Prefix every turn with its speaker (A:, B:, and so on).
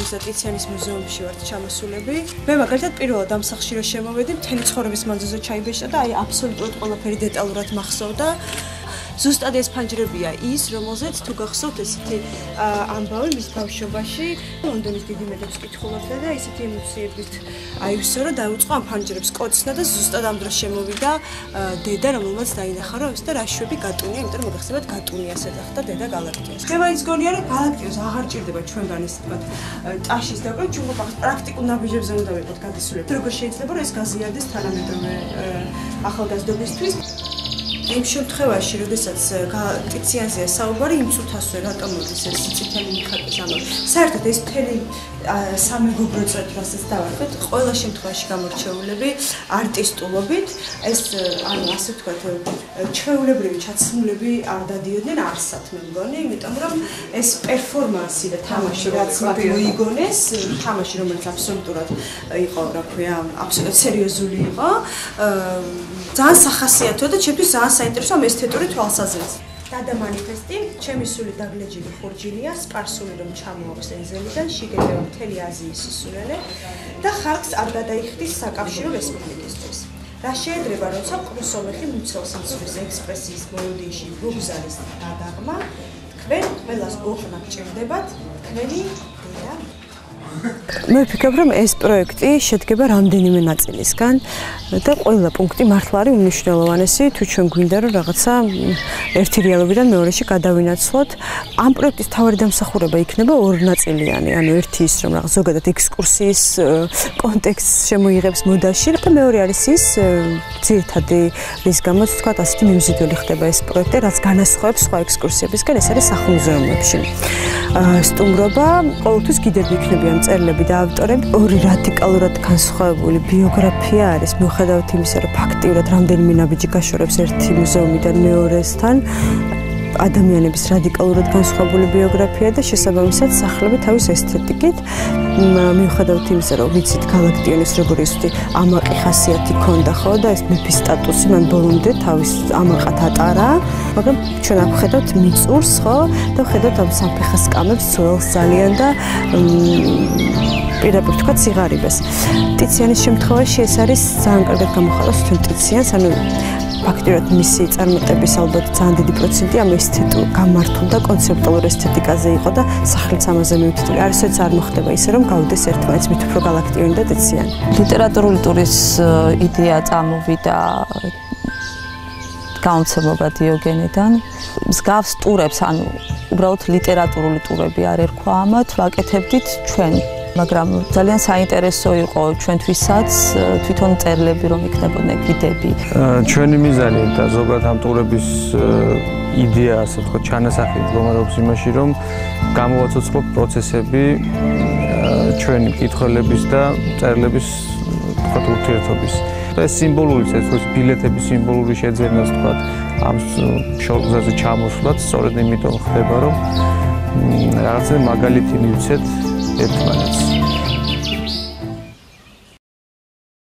A: გალაკტიონის და ტიციანის მუზეუმში ვართ ჩამოსულები. მე მაგალითად პირველად ამ სახლში რომ შემოვედი, მთელი ცხოვრების მანძილზე ჩაიბეჭდა და აი აბსოლუტურად ყველაფერი დეტალურად მახსოვდა. ზუსტად ეს ფანჯრებია ის, რომელზეც თუ გახსოვთ ესეთი ამბავი მის ბავშვობაში, ლონდონის დიდი მეფეს კითხულობდა და ისეთი ემოციებით აივსო, რომ დაუწყო ამ ფანჯრებს კოცნა და ზუსტად ამ დროს შემოვიდა დედა, რომელმაც დაინახა, რომ ეს და რა შვები გატუნია, იმიტომ რომ მოგეხსენებათ გატუნიას ეძახდა დედა გალაკტიონს. ხება ის გონია, რომ გალაკტიონს აღარ ჭირდება ჩვენგან ეს თქვა ტაშის დაკვე, ჩვენ მოყავს პრაქტიკულ ნაბიჯებზე უნდა ვიყოთ გადასულები. როგორ შეიძლება რომ ეს გაზიარდეს თანამედროვე ახალგაზრდობისთვის? იმ შემთხვევაში, როდესაც ტიციანზეა საუბარი, იმ წუთასვე რატომ მოდის ეს წითელი მიხაკის ამბავი. საერთოდ ეს მთელი სამეგობრო წრეთ, რასაც დავარქვით, ყველა შემთხვევაში გამორჩეულები არტისტულობით, ეს ანუ ასე ვთქვათ, ჩვეულებრივი ჩაცმულები არ დადიოდნენ არსად, მე მგონი, იმიტომ რომ ეს პერფორმანსი და თამაში, რაც მათ მოიგონეს, თამაში, რომელიც აბსოლუტურად იყო, რა ქვია, აბსოლუტურად სერიოზული იყო, ძალიან სახასიათოა და ჩემთვის ძალიან საინტერესოა ესთეტური თვალსაზრისით. დადა მანიფესტი, ჩემი სული დაგლეჯილი ხურჯილია, სპარსული რომ ჩამოაქვს ენზელიდან, შიგედება მთელი აზიის სისულელე და ხალხს არ გადაიხდის საკავშირო რესპუბლიკისთვის. რა შეედრება, როცა პრუსომეხი მუცელს იცვლის ექსპრესიის მელოდიაში ბუგზალის დადაღმა, თქვენ ყველას ოღონდ გჭირდებათ თქვენი დედა. მე ვფიქრობ, რომ ეს პროექტი შედგება რამდენიმე ნაწილისგან და ყველა პუნქტი მართლა არის უმნიშვნელოვანესი, თუ ჩვენ გვინდა რომ რაღაცა ერთი რეალობიდან მეორეში გადავინაცვლოთ. ამ პროექტის მთავარი დამსახურება იქნება ორნაწილიანი, ანუ ერთი ის, რომ რაღაც ზოგადად ექსკურსიის კონტექსტს შემოიღებს მოდაში და მეორე არის ის ძირითადი, რის გამოც თქვა ასეთი მიმზიდველი ხდება ეს პროექტი, რაც განასხვავებს სხვა ექსკურსიებისგან, ეს არის სახლ-მუზეუმებში. სტუმრობა ყოველთვის გიდები იქნებიან წერილები და ავტორები. ორი რადიკალურად განსხვავებული ბიოგრაფია არის, მიუხედავად იმისა, რომ ფაქტიურად რამდენიმე ნაბიჯი გაშორებს ერთი მუზეუმიდან მეორესთან. ადამიანების რადიკალურად განსხვავებული ბიოგრაფია და შესაბამისად სახლები თავის ესთეტიკით, მიუხედავად იმისა, რომ ვიცით გალაკტიონის როგორი ისეთი ამაყი ხასიათი ჰქონდა, ხო და ეს მეფის სტატუსი მან ბოლომდე თავის ამაყად ატარა, მაგრამ ჩვენ აქ ვხედავთ მიწურს, ხო და ვხედავთ ამ სამფეხა სკამებს ძველს ძალიან და პირდაპირ თქვა სიღარიბეს. ტიციანის შემთხვევაში ეს არის ძალიან კარგად გამოხატავს თვითონ ტიციანს, ანუ ფაქტიურად მისი წარმატების ალბათ ძალიან დიდი პროცენტი ამ ესთეტურ გამართულ და კონცეპტუალურ ესთეტიკაზე იყო და სახლიც ამაზე მიუთითული. არასოდეს არ მოხდება ისე, რომ გავდეს ერთმანეთს მით უფრო გალაკტიონი და ტიციანი. ლიტერატურული ტურის იდეა წამოვიდა გაუნცემობა დიოგენიდან. მსგავს ტურებს, ანუ უბრალოდ ლიტერატურული ტურები არ ერქვა ამათ, ვაკეთებდით ჩვენ. მაგრამ ძალიან საინტერესო იყო ჩვენთვისაც თვითონ წერილები რომ იქნებოდნენ გიდები.
B: ჩვენი მიზანი და ზოგადად ამ ტურების იდეა, ასე ვთქვათ, ჩანასახი მდგომარეობს იმაში, რომ გამოვაცოცხლოთ პროცესები ჩვენი მკითხველების და წერილების ვთქვათ ურთიერთობის. და ეს სიმბოლური წესთვის ბილეთების სიმბოლური შეძენას ვთქვათ ამ შორგზაზე ჩამოსვლაც სწორედ იმიტომ ხდება, რომ რაღაცა მაგალითი მივცეთ ერთმანეთს.